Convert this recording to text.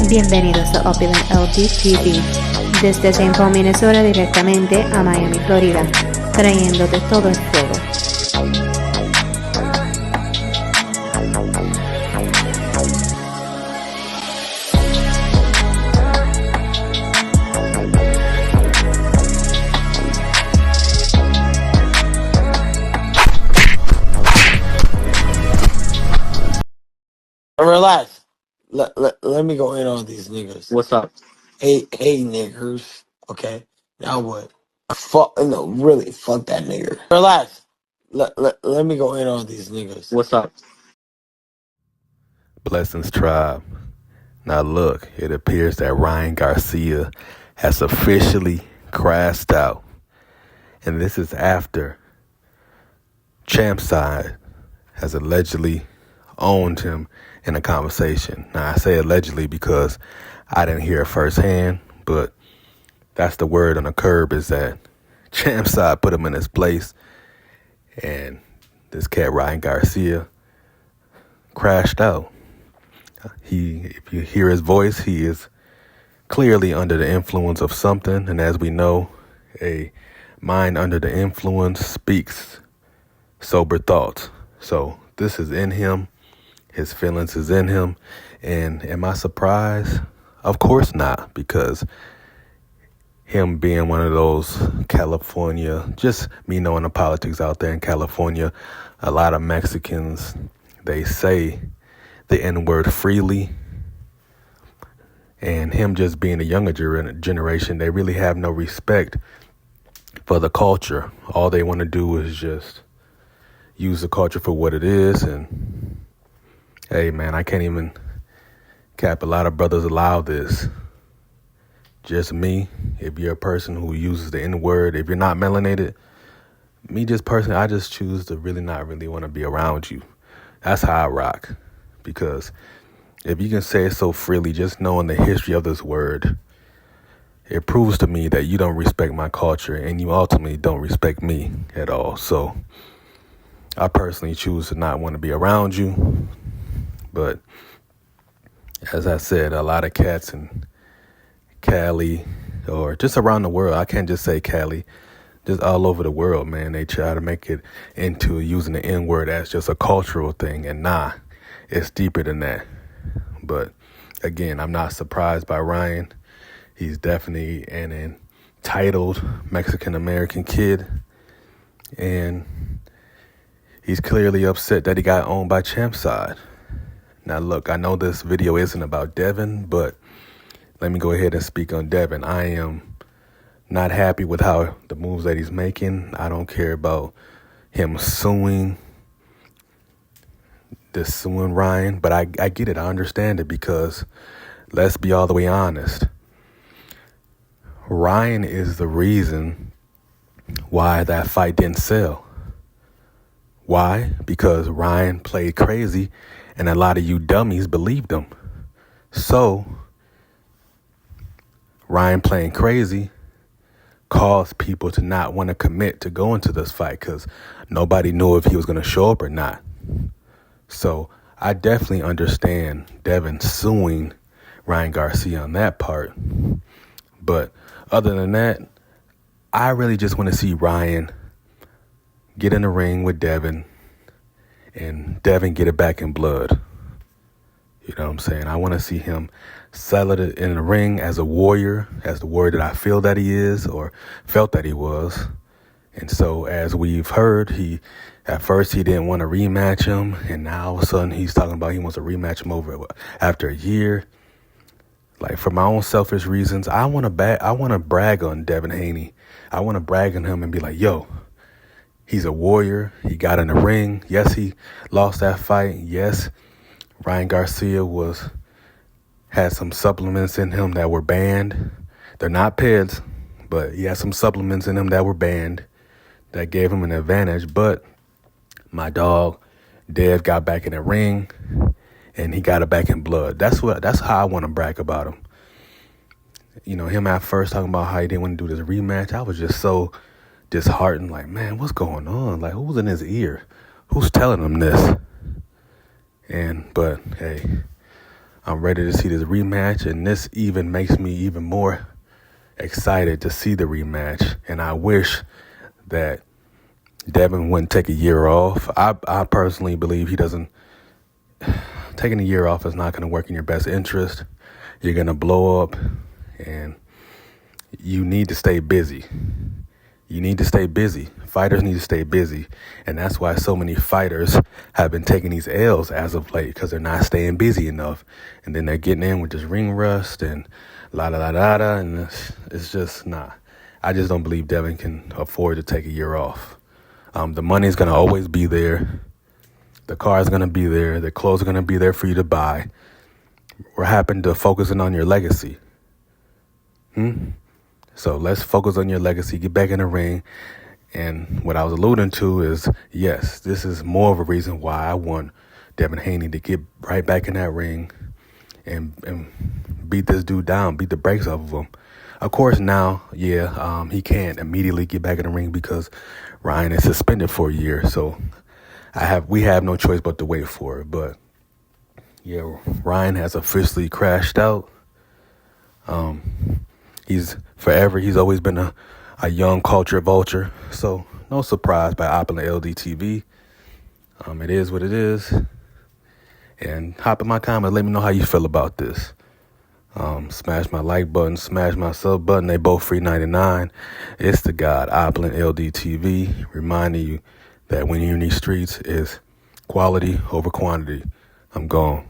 Bienvenidos a Opulent LD TV, desde Saint Paul, Minnesota, directamente a Miami, Florida, trayéndote todo el fuego. Relax. Let me go in on these niggas. What's up? Hey niggers. Okay. Now what? Fuck no, really. Fuck that nigger. Relax. Let me go in on these niggas. What's up? Blessings Tribe. Now look, it appears that Ryan Garcia has officially crashed out. And this is after Champside has allegedly owned him in a conversation. Now I say allegedly because I didn't hear it firsthand, but that's the word on the curb, is that Champside put him in his place, and this cat Ryan Garcia crashed out. If you hear his voice, he is clearly under the influence of something, and as we know, a mind under the influence speaks sober thoughts. So this is in him. His feelings is in him. And am I surprised? Of course not, because him being one of those California, just me knowing the politics out there in California, a lot of Mexicans, they say the N-word freely. And him just being a younger generation, they really have no respect for the culture. All they want to do is just use the culture for what it is. And hey, man, I can't even cap. A lot of brothers allow this. Just me, if you're a person who uses the N-word, if you're not melanated, me just personally, I just choose to really not really want to be around you. That's how I rock. Because if you can say it so freely, just knowing the history of this word, it proves to me that you don't respect my culture and you ultimately don't respect me at all. So I personally choose to not want to be around you. But as I said, a lot of cats in Cali or just around the world, I can't just say Cali, just all over the world, man, they try to make it into using the N-word as just a cultural thing. And nah, it's deeper than that. But again, I'm not surprised by Ryan. He's definitely an entitled Mexican-American kid. And he's clearly upset that he got owned by Champside. Now, look, I know this video isn't about Devin, but let me go ahead and speak on Devin. I am not happy with how the moves that he's making. I don't care about him suing Ryan, but I get it. I understand it because let's be all the way honest. Ryan is the reason why that fight didn't sell. Why? Because Ryan played crazy and a lot of you dummies believed him. So Ryan playing crazy caused people to not want to commit to go into this fight because nobody knew if he was going to show up or not. So I definitely understand Devin suing Ryan Garcia on that part. But other than that, I really just want to see Ryan get in the ring with Devin and Devin get it back in blood. You know what I'm saying? I want to see him settle it in the ring as a warrior, as the warrior that I feel that he is or felt that he was. And so as we've heard, at first he didn't want to rematch him, and now all of a sudden he's talking about he wants to rematch him over after a year. Like, for my own selfish reasons, I want to brag on Devin Haney. I want to brag on him and be like, yo, he's a warrior. He got in the ring. Yes, he lost that fight. Yes, Ryan Garcia had some supplements in him that were banned. They're not PEDs, but he had some supplements in him that were banned that gave him an advantage. But my dog, Dev, got back in the ring, and he got it back in blood. That's how I want to brag about him. You know, him at first talking about how he didn't want to do this rematch, I was just so disheartened. Like, man, what's going on? Like, who's in his ear? Who's telling him this? But hey, I'm ready to see this rematch, and this even makes me even more excited to see the rematch. And I wish that Devin wouldn't take a year off. I personally believe he doesn't. Taking a year off is not going to work in your best interest. You're going to blow up, and you need to stay busy. You need to stay busy. Fighters need to stay busy. And that's why so many fighters have been taking these L's as of late, because they're not staying busy enough. And then they're getting in with this ring rust and la-da-da-da-da. And it's just not. I just don't believe Devin can afford to take a year off. The money's going to always be there. The car is going to be there. The clothes are going to be there for you to buy. We're happening to focusing on your legacy. So let's focus on your legacy. Get back in the ring. And what I was alluding to is, yes, this is more of a reason why I want Devin Haney to get right back in that ring and beat this dude down, beat the brakes off of him. Of course, now, he can't immediately get back in the ring because Ryan is suspended for a year. So we have no choice but to wait for it. But yeah, Ryan has officially crashed out. He's always been a young culture vulture. So no surprise by opting LDTV. It is what it is. And hop in my comments. Let me know how you feel about this. Smash my like button, smash my sub button. They both free 99. It's the God, Oplin LDTV, reminding you that when you're in these streets, is quality over quantity. I'm gone.